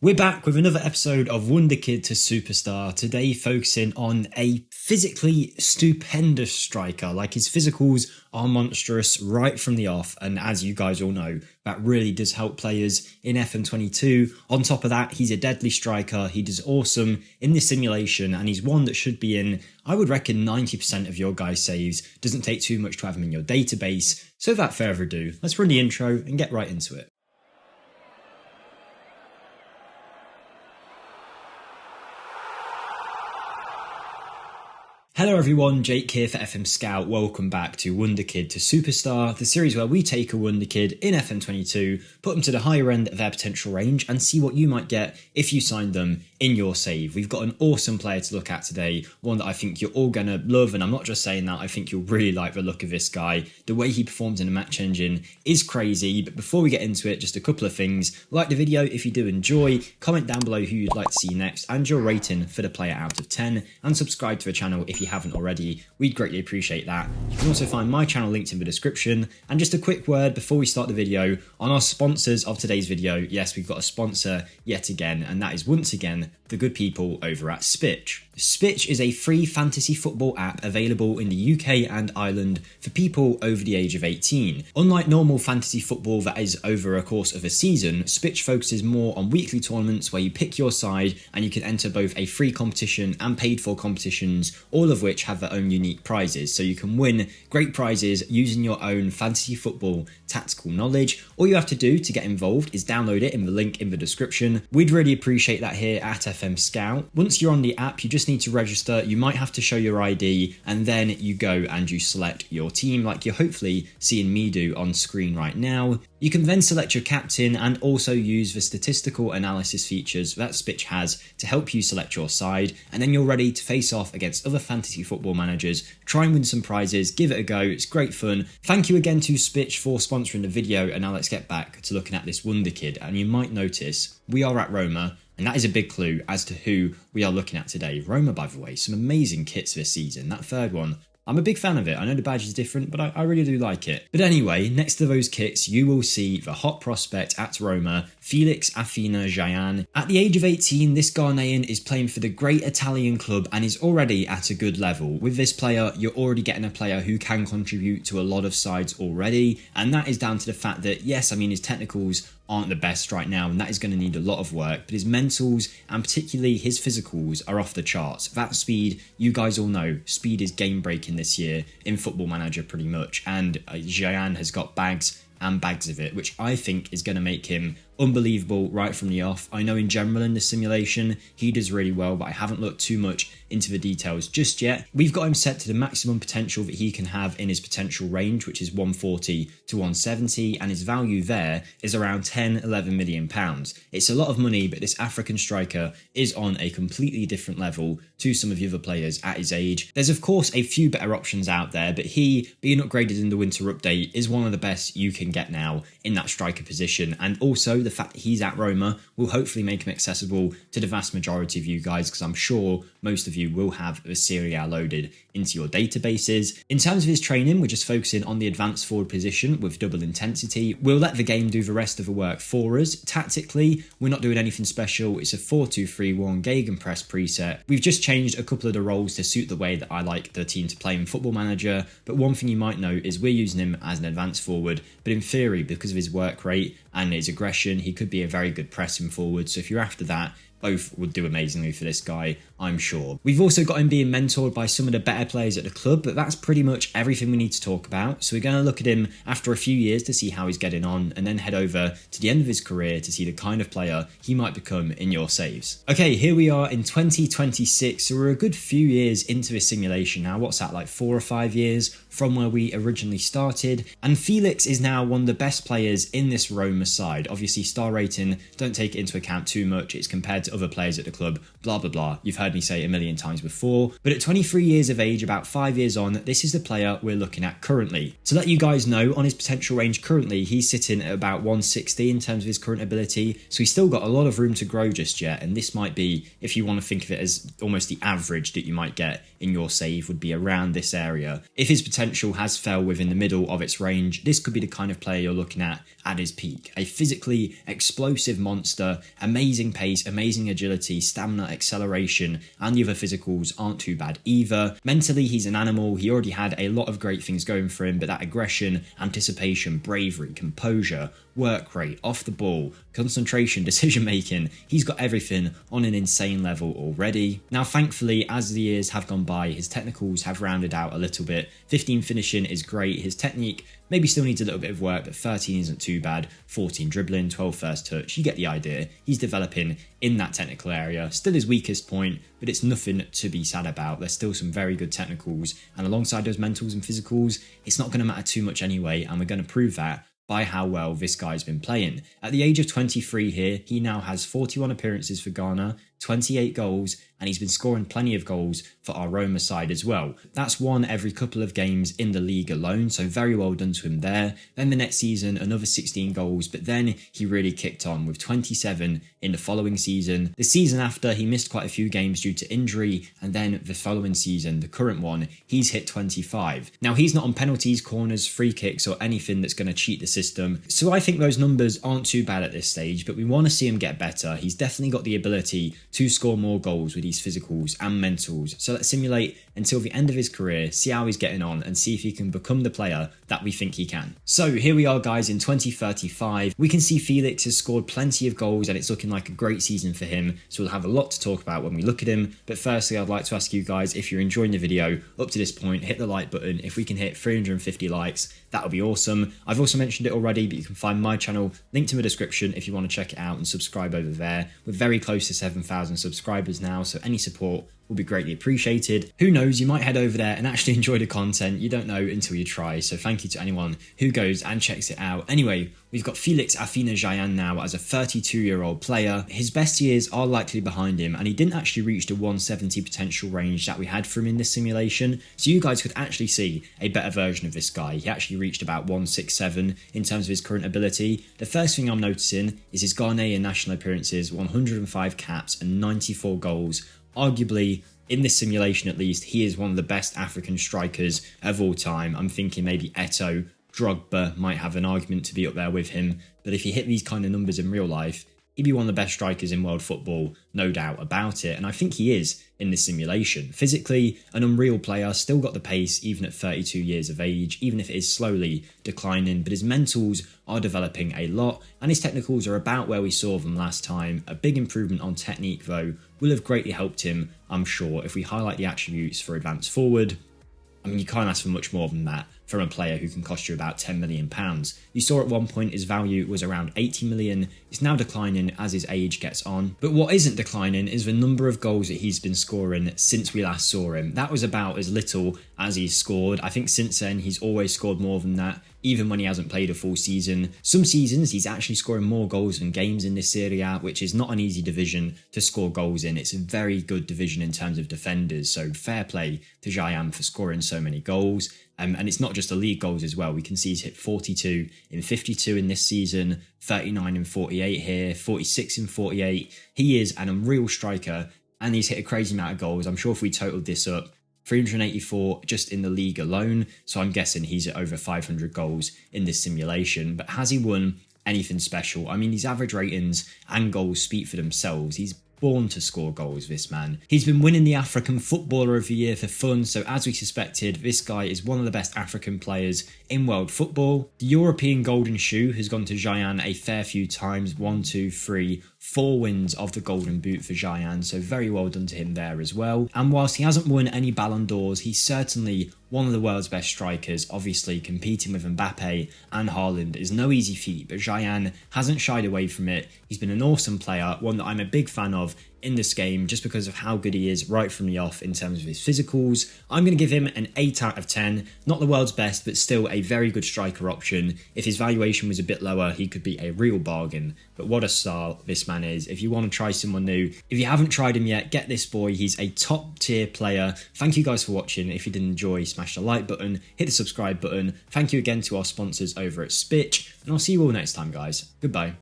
We're back with another episode of Wonderkid to Superstar, today focusing on a physically stupendous striker. Like, his physicals are monstrous right from the off, and as you guys all know, that really does help players in FM22. On top of that, he's a deadly striker, he does awesome in this simulation, and he's one that should be in, I would reckon, 90% of your guys' saves. Doesn't take too much to have him in your database. So without further ado, let's run the intro and get right into it. Hello everyone, Jake here for FMSCOUT. Welcome back to Wonderkid to Superstar, the series where we take a Wonderkid in FM22, put them to the higher end of their potential range and see what you might get if you signed them in your save. We've got an awesome player to look at today, one that I think you're all going to love, and I'm not just saying that, I think you'll really like the look of this guy. The way he performs in a match engine is crazy, but before we get into it, just a couple of things. Like the video if you do enjoy, comment down below who you'd like to see next and your rating for the player out of 10, and subscribe to the channel if you haven't already. We'd greatly appreciate that. You can also find my channel linked in the description. And just a quick word before we start the video on our sponsors of today's video. Yes, we've got a sponsor yet again, and that is once again the good people over at Spitch. Spitch is a free fantasy football app available in the UK and Ireland for people over the age of 18. Unlike normal fantasy football that is over a course of a season, Spitch focuses more on weekly tournaments where you pick your side and you can enter both a free competition and paid for competitions, all of which have their own unique prizes. So you can win great prizes using your own fantasy football tactical knowledge. All you have to do to get involved is download it in the link in the description. We'd really appreciate that here at FMSCOUT. Once you're on the app, you just need to register. You might have to show your ID, and then you go and you select your team like you're hopefully seeing me do on screen right now. You can then select your captain and also use the statistical analysis features that Spitch has to help you select your side, and then you're ready to face off against other fantasy football managers, try and win some prizes, give it a go. It's great fun. Thank you again to Spitch for sponsoring the video, and now let's get back to looking at this Wonderkid. And you might notice we are at Roma, and that is a big clue as to who we are looking at today. Roma, by the way, some amazing kits this season. That third one, I'm a big fan of it. I know the badge is different, but I really do like it. But anyway, next to those kits, you will see the hot prospect at Roma, Felix Afena-Gyan. At the age of 18, this Ghanaian is playing for the great Italian club and is already at a good level. With this player, you're already getting a player who can contribute to a lot of sides already, and that is down to the fact that, yes, I mean, his technicals aren't the best right now, and that is going to need a lot of work, but his mentals and particularly his physicals are off the charts. That speed, you guys all know, speed is game breaking this year in Football Manager pretty much, and Ghanaian has got bags and bags of it, which I think is going to make him unbelievable right from the off. I know in general in the simulation he does really well, but I haven't looked too much into the details just yet. We've got him set to the maximum potential that he can have in his potential range, which is 140 to 170, and his value there is around 10-11 million pounds. It's a lot of money, but this African striker is on a completely different level to some of the other players at his age. There's of course a few better options out there, but he, being upgraded in the winter update, is one of the best you can get now in that striker position, and also the fact that he's at Roma will hopefully make him accessible to the vast majority of you guys, because I'm sure most of you will have a Serie A loaded into your databases. In terms of his training, we're just focusing on the advanced forward position with double intensity. We'll let the game do the rest of the work for us. Tactically, we're not doing anything special. It's a 4-2-3-1 gegenpress preset. We've just changed a couple of the roles to suit the way that I like the team to play in Football Manager, but one thing you might know is we're using him as an advanced forward, but in theory, because of his work rate and his aggression, he could be a very good pressing forward. So if you're after that, both would do amazingly for this guy, I'm sure. We've also got him being mentored by some of the better players at the club, but that's pretty much everything we need to talk about. So we're going to look at him after a few years to see how he's getting on, and then head over to the end of his career to see the kind of player he might become in your saves. Okay, here we are in 2026, so we're a good few years into this simulation now. What's that, like 4 or 5 years from where we originally started? And Felix is now one of the best players in this Roma side. Obviously, star rating, don't take it into account too much. It's compared to other players at the club, blah blah blah. You've heard me say it a million times before, but at 23 years of age, about 5 years on, this is the player we're looking at currently. To let you guys know, on his potential range currently, he's sitting at about 160 in terms of his current ability, so he's still got a lot of room to grow just yet, and this might be, if you want to think of it as almost the average that you might get in your save, would be around this area. If his potential has fell within the middle of its range, this could be the kind of player you're looking at his peak. A physically physically, explosive monster, amazing pace, amazing agility, stamina, acceleration, and the other physicals aren't too bad either. Mentally, he's an animal. He already had a lot of great things going for him, but that aggression, anticipation, bravery, composure, work rate, off the ball, concentration, decision making, he's got everything on an insane level already. Now thankfully, as the years have gone by, his technicals have rounded out a little bit. 15 finishing is great, his technique maybe still needs a little bit of work, but 13 isn't too bad. 14 dribbling, 12 first touch, you get the idea. He's developing in that technical area. Still his weakest point, but it's nothing to be sad about. There's still some very good technicals, and alongside those mentals and physicals, it's not going to matter too much anyway, and we're going to prove that by how well this guy's been playing. At the age of 23 here, he now has 41 appearances for Ghana, 28 goals, and he's been scoring plenty of goals for our Roma side as well. That's one every couple of games in the league alone, so very well done to him there. Then the next season, another 16 goals, but then he really kicked on with 27 in the following season. The season after, he missed quite a few games due to injury, and then the following season, the current one, he's hit 25. Now, he's not on penalties, corners, free kicks, or anything that's going to cheat the system, so I think those numbers aren't too bad at this stage, but we want to see him get better. He's definitely got the ability to score more goals with his physicals and mentals. So let's simulate until the end of his career, see how he's getting on, and see if he can become the player that we think he can. So here we are, guys, in 2035. We can see Felix has scored plenty of goals and it's looking like a great season for him. So we'll have a lot to talk about when we look at him. But firstly, I'd like to ask you guys, if you're enjoying the video up to this point, hit the like button. If we can hit 350 likes, that would be awesome. I've also mentioned it already, but you can find my channel linked in the description if you want to check it out and subscribe over there. We're very close to 7,000 subscribers now, so any support will be greatly appreciated. Who knows, you might head over there and actually enjoy the content. You don't know until you try, so thank you to anyone who goes and checks it out. Anyway, we've got Felix Afena-Gyan now as a 32-year-old player. His best years are likely behind him, and he didn't actually reach the 170 potential range that we had for him in this simulation, so you guys could actually see a better version of this guy. He actually reached about 167 in terms of his current ability. The first thing I'm noticing is his Ghanaian national appearances, 105 caps and 94 goals. Arguably, in this simulation at least, he is one of the best African strikers of all time. I'm thinking maybe Eto'o, Drogba might have an argument to be up there with him, but if he hit these kind of numbers in real life, he'd be one of the best strikers in world football, no doubt about it, and I think he is in this simulation. Physically, an unreal player, still got the pace even at 32 years of age, even if it is slowly declining, but his mentals are developing a lot, and his technicals are about where we saw them last time. A big improvement on technique, though, will have greatly helped him, I'm sure. If we highlight the attributes for advance forward, I mean, you can't ask for much more than that from a player who can cost you about £10 million. You saw at one point his value was around 80 million. It's now declining as his age gets on. But what isn't declining is the number of goals that he's been scoring since we last saw him. That was about as little as he's scored. I think since then he's always scored more than that, even when he hasn't played a full season. Some seasons he's actually scoring more goals than games in this Serie A, which is not an easy division to score goals in. It's a very good division in terms of defenders, so fair play to Gyan for scoring so many goals. And it's not just the league goals as well. We can see he's hit 42 in 52 in this season, 39 in 48 here, 46 in 48. He is an unreal striker, and he's hit a crazy amount of goals. I'm sure if we totaled this up, 384 just in the league alone, so I'm guessing he's at over 500 goals in this simulation. But has he won anything special? I mean, his average ratings and goals speak for themselves. He's born to score goals, this man. He's been winning the African Footballer of the Year for fun, so as we suspected, this guy is one of the best African players in world football. The European Golden Shoe has gone to Gyan a fair few times, 1, 2, 3, 4 wins of the Golden Boot for Gyan, so very well done to him there as well. And whilst he hasn't won any Ballon d'Ors, he's certainly one of the world's best strikers. Obviously, competing with Mbappe and Haaland is no easy feat, but Gyan hasn't shied away from it. He's been an awesome player, one that I'm a big fan of in this game just because of how good he is right from the off in terms of his physicals. I'm going to give him an 8 out of 10. Not the world's best, but still a very good striker option. If his valuation was a bit lower, he could be a real bargain. But what a star this man is. If you want to try someone new, if you haven't tried him yet, get this boy. He's a top tier player. Thank you guys for watching. If you did enjoy, smash the like button, hit the subscribe button. Thank you again to our sponsors over at Spitch, and I'll see you all next time, guys. Goodbye.